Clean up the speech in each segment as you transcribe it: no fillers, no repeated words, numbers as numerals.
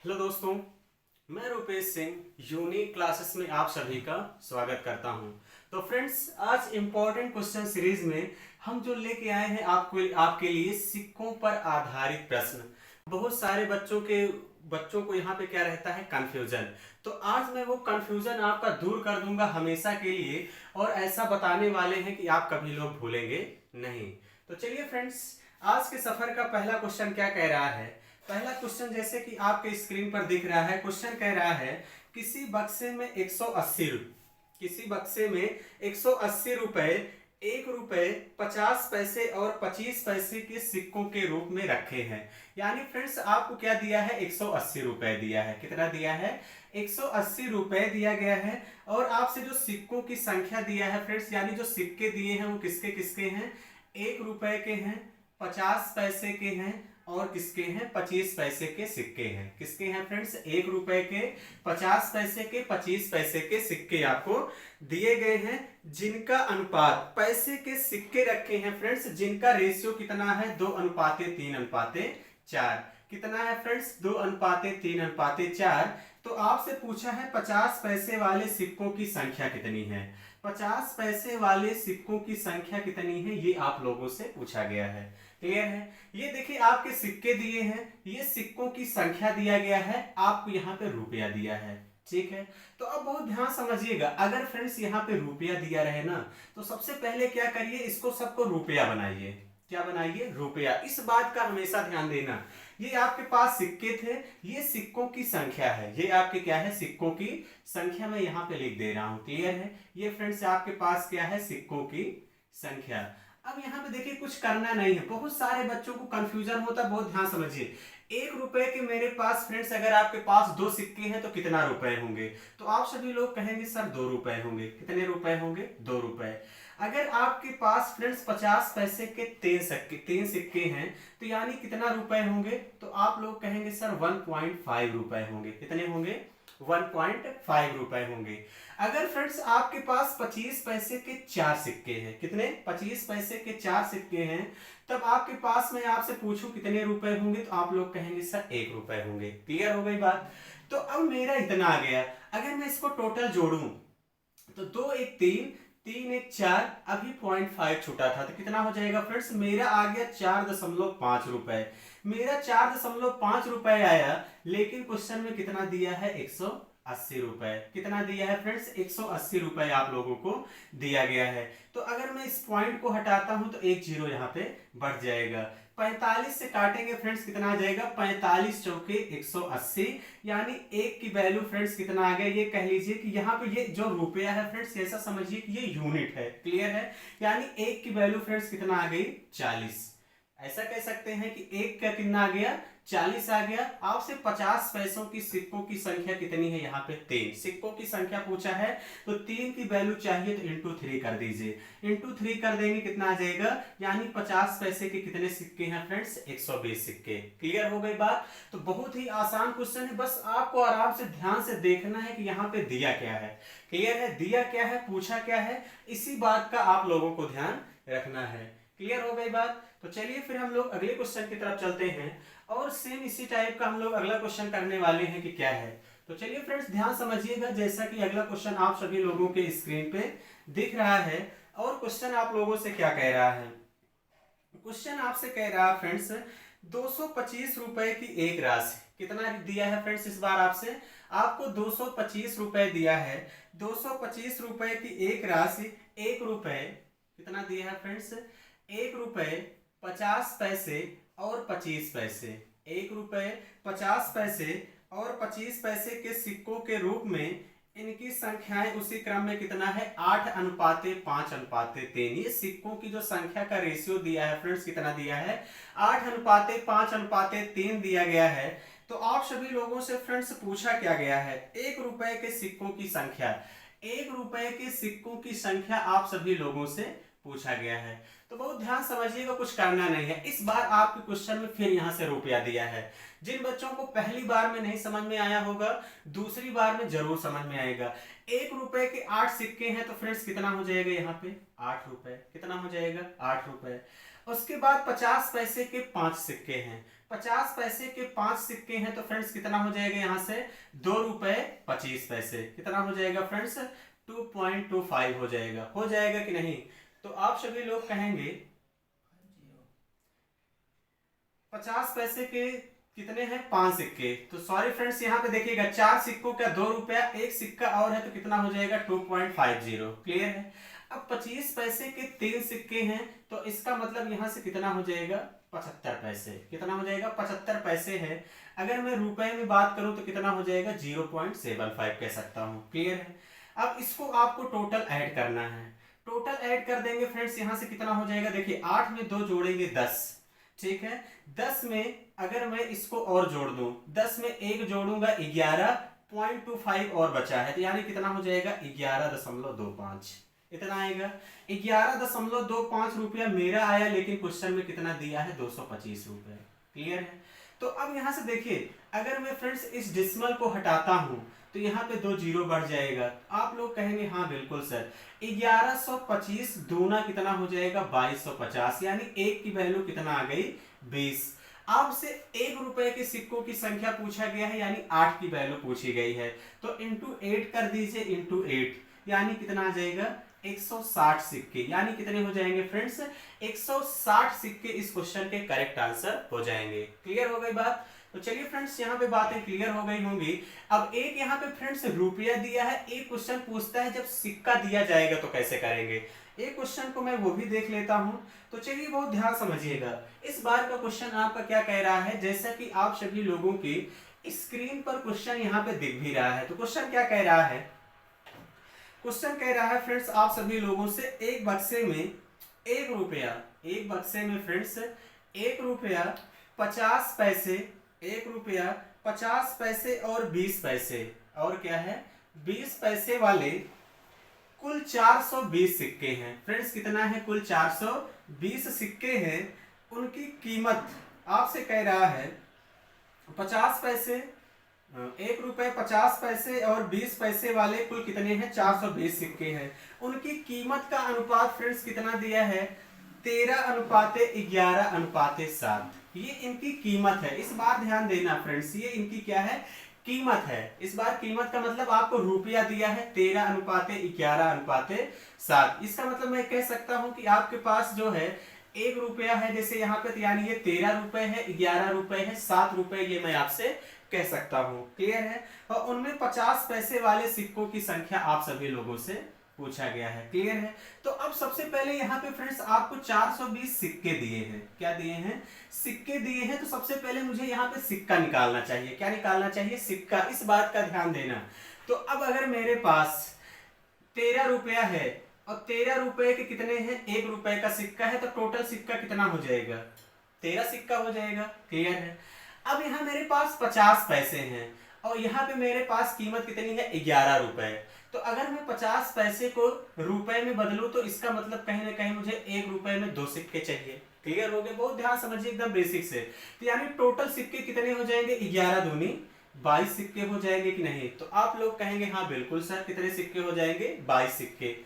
Hello दोस्तों, मैं Rupesh Singh unique classes में आप सभी का स्वागत करता हूं। तो फ्रेंड्स, आज इम्पोर्टेंट क्वेश्चन सीरीज में हम जो लेके आए हैं आपके लिए सिक्कों पर आधारित प्रश्न। बहुत सारे बच्चों को यहाँ पे क्या रहता है, कंफ्यूजन। तो आज मैं वो कंफ्यूजन आपका दूर कर दूंगा हमेशा के लिए, और ऐसा बताने वाले हैं कि आप कभी लोग भूलेंगे नहीं। तो चलिए फ्रेंड्स, आज के सफर का पहला क्वेश्चन क्या कह रहा है। पहला क्वेश्चन जैसे कि आपके स्क्रीन पर दिख रहा है, क्वेश्चन कह रहा है किसी बक्से में 180 किसी बक्से में 180 रुपए, 1 रुपए, 50 पैसे और 25 पैसे के सिक्कों के रूप में रखे हैं। यानी फ्रेंड्स, आपको क्या दिया है, 180 रुपए दिया है। कितना दिया है, 180 रुपए दिया गया है। और आपसे जो सिक्कों की संख्या दिया है फ्रेंड्स, यानी जो सिक्के दिए हैं वो किसके किसके हैं, 1 रुपए के हैं, 50 पैसे के हैं और किसके हैं, 25 पैसे के सिक्के हैं। किसके हैं फ्रेंड्स, 1 रुपए के, 50 पैसे के, 25 पैसे के सिक्के आपको दिए गए हैं, जिनका अनुपात, पैसे के सिक्के रखे हैं फ्रेंड्स, जिनका रेशियो कितना है, 2:3:4। कितना है फ्रेंड्स, 2:3:4। तो आपसे पूछा है 50 पैसे वाले सिक्कों की संख्या कितनी है। 50 पैसे वाले सिक्कों की संख्या कितनी है, ये आप लोगों से पूछा गया है। क्लियर है। ये देखिए आपके सिक्के दिए हैं, ये सिक्कों की संख्या दिया गया है, आपको यहाँ पे रुपया दिया है। ठीक है। तो अब बहुत ध्यान समझिएगा, अगर फ्रेंड्स यहाँ पे रुपया दिया रहे ना, तो सबसे पहले क्या करिए, इसको सबको रुपया बनाइए। क्या बनाइए, रुपया। इस बात का हमेशा ध्यान देना, ये आपके पास सिक्के थे, ये सिक्कों की संख्या है, ये आपके क्या है, सिक्कों की संख्या मैं यहाँ पे लिख दे रहा हूं। क्लियर है। ये फ्रेंड्स आपके पास क्या है, सिक्कों की संख्या। अब यहाँ पे देखिए कुछ करना नहीं है, बहुत सारे बच्चों को कंफ्यूजन होता है, बहुत ध्यान समझिए। 1 रुपए के मेरे पास फ्रेंड्स, अगर आपके पास 2 सिक्के हैं तो कितना रुपए होंगे, तो आप सभी लोग कहेंगे सर 2 रुपए होंगे। कितने रुपए होंगे, 2 रुपए। अगर आपके पास फ्रेंड्स 50 पैसे के 3 सिक्के हैं, तो यानी कितना रुपए होंगे, तो आप लोग कहेंगे सर 1.5 रुपए होंगे। कितने होंगे, 1.5 रुपए होंगे। अगर फ्रेंड्स आपके पास 25 पैसे के 4 सिक्के हैं, कितने, 25 पैसे के 4 सिक्के हैं, तब आपके पास मैं आपसे पूछूं कितने रुपए होंगे, तो आप लोग कहेंगे सर 1 रुपए होंगे। क्लियर हो गई बात। तो अब मेरा इतना आ गया, अगर मैं इसको टोटल जोड़ूं तो 2 1 3, 3 1 4, अभी 0.5 छूटा था, तो कितना हो जाएगा फ्रेंड्स, मेरा आ गया 4.5 रुपए। मेरा 4.5 रुपए आया, लेकिन क्वेश्चन में कितना दिया है, 180 रुपए। कितना दिया है फ्रेंड्स, 180 रुपए आप लोगों को दिया गया है। तो अगर मैं इस पॉइंट को हटाता हूं तो एक जीरो यहाँ पे बढ़ जाएगा। 45 से काटेंगे फ्रेंड्स, कितना आ जाएगा, 45 चौके 180, यानी एक की वैल्यू फ्रेंड्स कितना आ गया, ये कह लीजिए कि यहाँ पे ये जो रुपया है फ्रेंड्स, ऐसा समझिए कि ये यूनिट है। क्लियर है। यानी एक की वैल्यू फ्रेंड्स कितना आ गई, 40। ऐसा कह सकते हैं कि एक का कितना आ गया, 40 आ गया। आपसे 50 पैसों की सिक्कों की संख्या कितनी है, यहाँ पे 3 सिक्कों की संख्या पूछा है, तो 3 की वैल्यू चाहिए तो इंटू 3 कर दीजिए। इंटू 3 कर देंगे, कितना आ जाएगा, यानी 50 पैसे के कितने सिक्के हैं फ्रेंड्स, 120 सिक्के। क्लियर हो गई बात। तो बहुत ही आसान क्वेश्चन है, बस आपको आराम से ध्यान से देखना है कि यहाँ पे दिया क्या है। क्लियर है, दिया क्या है, पूछा क्या है, इसी बात का आप लोगों को ध्यान रखना है। क्लियर हो गई बात। तो चलिए फिर हम लोग अगले क्वेश्चन की तरफ चलते हैं, और सेम इसी टाइप का हम लोग अगला क्वेश्चन करने वाले हैं कि क्या है। तो चलिए फ्रेंड्स ध्यान समझिएगा, जैसा कि अगला क्वेश्चन आप सभी लोगों के स्क्रीन पे दिख रहा है। और क्वेश्चन आप लोगों से क्या कह रहा है, क्वेश्चन आपसे कह रहा है फ्रेंड्स, 225 रुपए की एक राशि, कितना दिया है फ्रेंड्स, इस बार आपसे आपको 225 रुपए दिया है। 225 रुपए की एक राशि, 1 रुपए, कितना दिया है फ्रेंड्स, 1 रुपए, 50 पैसे और 25 पैसे। 1 रुपए, 50 पैसे और 25 पैसे के सिक्कों के रूप में इनकी संख्याएं उसी क्रम में कितना है, 8:5:3। ये सिक्कों की जो संख्या का रेशियो दिया है फ्रेंड्स, कितना दिया है, 8:5:3 दिया गया है। तो आप सभी लोगों से फ्रेंड्स पूछा क्या गया है, 1 रुपए के सिक्कों की संख्या। 1 रुपए के सिक्कों की संख्या आप सभी लोगों से पूछा गया है। तो बहुत ध्यान समझिएगा, कुछ करना नहीं है। इस बार आपके क्वेश्चन में फिर यहाँ से रुपया दिया है। जिन बच्चों को पहली बार में नहीं समझ में आया होगा, दूसरी बार में जरूर समझ में आएगा। 1 रुपए के 8 सिक्के हैं, तो फ्रेंड्स कितना हो जाएगा यहाँ पे, 8 रुपए। कितना हो जाएगा, 8 रुपए। उसके बाद 50 पैसे के 5 सिक्के हैं, 50 पैसे के 5 सिक्के हैं, तो फ्रेंड्स कितना हो जाएगा यहाँ से 2 रुपए 25 पैसे, कितना हो जाएगा फ्रेंड्स 2.25 हो जाएगा कि नहीं। तो आप सभी लोग कहेंगे 50 पैसे के कितने हैं 5 सिक्के, तो सॉरी फ्रेंड्स यहाँ पे देखिएगा 4 सिक्कों का 2 रुपया, एक सिक्का और है तो कितना हो जाएगा 2.50, क्लियर है। अब 25 पैसे के 3 सिक्के हैं तो इसका मतलब यहाँ से कितना हो जाएगा 75 पैसे, कितना हो जाएगा 75 पैसे है। अगर मैं रुपए में बात करूं तो कितना हो जाएगा 0.75 कह सकता हूँ, क्लियर है। अब इसको आपको टोटल ऐड करना है, टोटल ऐड कर देंगे फ्रेंड्स, यहाँ से कितना हो जाएगा, देखिए 8 में 2 जोड़ेंगे 10, ठीक है। 10 में अगर मैं इसको और जोड़ दूं, 10 में 1 जोड़ूंगा 11.25 और बचा है, तो यानी कितना हो जाएगा 11.25, इतना आएगा 11.25 रुपया मेरा आया, लेकिन क्वेश्चन में कितना दिया है 225 रुपए, क्लियर है। तो अब यहां से देखिए अगर मैं फ्रेंड्स इस डिसिमल को हटाता हूं तो यहाँ पे 2 जीरो बढ़ जाएगा। आप लोग कहेंगे हाँ बिल्कुल सर, 1125 दूना कितना हो जाएगा 2250, यानी एक की वैल्यू कितना आ गई 20। आपसे 1 रुपए के सिक्कों की संख्या पूछा गया है, यानी 8 की वैल्यू पूछी गई है, तो इंटू 8 कर दीजिए, इंटू 8 यानी कितना आ जाएगा 160 सिक्के, यानी कितने हो जाएंगे फ्रेंड्स 160 सिक्के इस क्वेश्चन के करेक्ट आंसर हो जाएंगे। क्लियर हो गई बात। तो चलिए फ्रेंड्स यहाँ पे बातें क्लियर हो गई होंगी। अब एक यहाँ पे फ्रेंड्स रुपया दिया है, एक क्वेश्चन पूछता है जब सिक्का दिया जाएगा तो कैसे करेंगे, एक क्वेश्चन को मैं वो भी देख लेता हूँ। तो चलिए बहुत ध्यान समझिएगा, इस बार का क्वेश्चन आपका क्या कह रहा है, जैसा कि आप सभी लोगों की स्क्रीन पर क्वेश्चन यहाँ पे दिख भी रहा है। तो क्वेश्चन क्या कह रहा है, क्वेश्चन कह रहा है फ्रेंड्स आप सभी लोगों से एक बक्से में 1 रुपया, एक बक्से में फ्रेंड्स 1 रुपया 50 पैसे, 1 रुपया 50 पैसे और 20 पैसे, और क्या है 20 पैसे वाले कुल 420 सिक्के हैं। फ्रेंड्स कितना है, कुल 420 सिक्के हैं। उनकी कीमत आपसे कह रहा है 50 पैसे, 1 रुपए 50 पैसे और 20 पैसे वाले कुल कितने हैं 420 सिक्के हैं। उनकी कीमत का अनुपात फ्रेंड्स कितना दिया है 13:11:7, ये इनकी कीमत है। इस बार ध्यान देना फ्रेंड्स, ये इनकी क्या है कीमत है। इस बार कीमत का मतलब आपको रुपया दिया है 13:11:7। इसका मतलब मैं कह सकता हूं कि आपके पास जो है 1 रुपया है, जैसे यहाँ पे, यानी ये 13 रुपए है, 11 रुपए है, 7 रुपए, ये मैं आपसे कह सकता हूं, क्लियर है। और उनमें 50 पैसे वाले सिक्कों की संख्या आप सभी लोगों से पूछा गया है, क्लियर है। तो अब सबसे पहले यहाँ पे फ्रेंड्स आपको 420 सिक्के दिए हैं, क्या दिए हैं सिक्के दिए हैं। तो सबसे पहले मुझे यहाँ पे सिक्का निकालना चाहिए, क्या निकालना चाहिए सिक्का, इस बात का ध्यान देना। तो अब अगर मेरे पास 13 रुपया है और 13 रुपए के कितने हैं 1 रुपए का सिक्का है, तो टोटल सिक्का कितना हो जाएगा 13 सिक्का हो जाएगा, क्लियर है। अब यहाँ मेरे पास 50 पैसे हैं और यहाँ पे मेरे पास कीमत कितनी है 11 रुपए। तो अगर मैं 50 पैसे को रुपए में बदलूं तो इसका मतलब कहीं ना कहीं मुझे 1 रुपए में 2 सिक्के चाहिए, क्लियर हो गए। बहुत ध्यान समझिए एकदम बेसिक से। तो यानी टोटल सिक्के कितने हो जाएंगे 11 दूनी 22 सिक्के हो जाएंगे कि नहीं। तो आप लोग कहेंगे हाँ बिल्कुल सर, कितने सिक्के हो जाएंगे 22 सिक्के।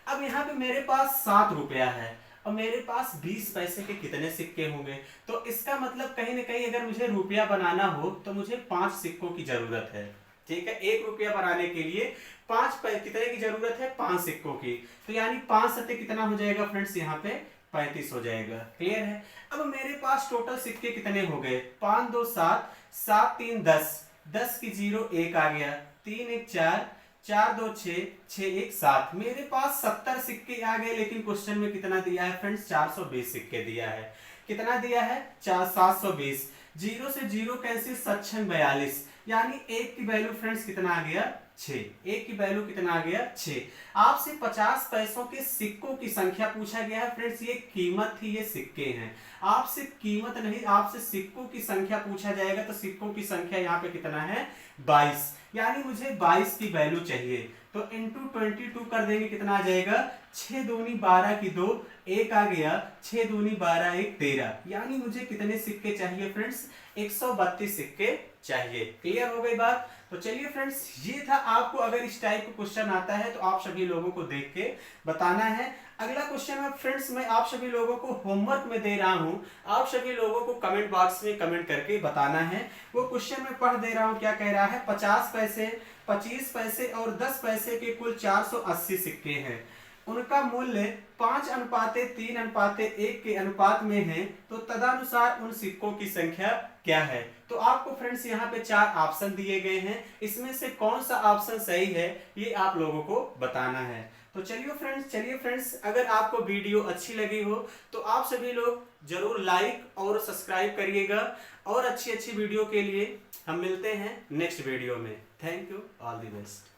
अब यहाँ पे मेरे पास 7 रुपया है और मेरे पास 20 पैसे के कितने सिक्के होंगे। तो इसका मतलब कहीं ना कहीं अगर मुझे रुपया बनाना हो तो मुझे 5 सिक्कों की जरूरत है, ठीक है। 1 रुपया बनाने के लिए 5 कितने की जरूरत है 5 सिक्कों की। तो यानी 5 सत्ते कितना हो जाएगा फ्रेंड्स यहाँ पे 35 हो जाएगा, क्लियर है। अब मेरे पास टोटल सिक्के कितने हो गए 5 2 7, 7 3 10, 10 की 0 1 आ गया, 3 1 4, 4 2 6, 6 1 7, मेरे पास 70 सिक्के आ गए। लेकिन क्वेश्चन में कितना दिया है फ्रेंड्स 420 सिक्के दिया है। कितना दिया है 720, 0 से 0 कैंसिल, 7 42, यानी 1 की वैल्यू फ्रेंड्स कितना आ गया 6, 1 की वैल्यू कितना आ गया 6। आपसे 50 पैसों के सिक्कों की संख्या पूछा गया है फ्रेंड्स, ये कीमत थी, ये सिक्के हैं। आपसे कीमत नहीं, आपसे सिक्कों की संख्या पूछा जाएगा। तो सिक्कों की संख्या यहाँ पे कितना है 22, यानी मुझे 22 की वैल्यू चाहिए। तो इंटू 22 कर देंगे, कितना आ जाएगा 6 दूनी 12 की 2, 1 आ गया, 6 दूनी 12 1 13, यानी मुझे कितने सिक्के चाहिए फ्रेंड्स 132 सिक्के चाहिए। क्लियर हो गई बात। तो चलिए फ्रेंड्स ये था। आपको अगर इस टाइप का क्वेश्चन आता है तो आप सभी लोगों को देख के बताना है। अगला क्वेश्चन है फ्रेंड्स, मैं आप सभी लोगों को होमवर्क में दे रहा हूं, आप सभी लोगों को कमेंट बॉक्स में कमेंट करके बताना है। वो क्वेश्चन मैं पढ़ दे रहा हूं, क्या कह रहा है। 50 पैसे, 25 पैसे और 10 पैसे के कुल 480 सिक्के हैं। उनका मूल्य 5:3:1 के अनुपात में है, तो तदनुसार उन सिक्कों की संख्या क्या है। तो आपको फ्रेंड्स यहाँ पे 4 ऑप्शन दिए गए हैं, इसमें से कौन सा ऑप्शन सही है ये आप लोगों को बताना है। तो चलिए फ्रेंड्स, अगर आपको वीडियो अच्छी लगी हो तो आप सभी लोग जरूर लाइक और सब्सक्राइब करिएगा, और अच्छी अच्छी वीडियो के लिए हम मिलते हैं नेक्स्ट वीडियो में। Thank you, all the best.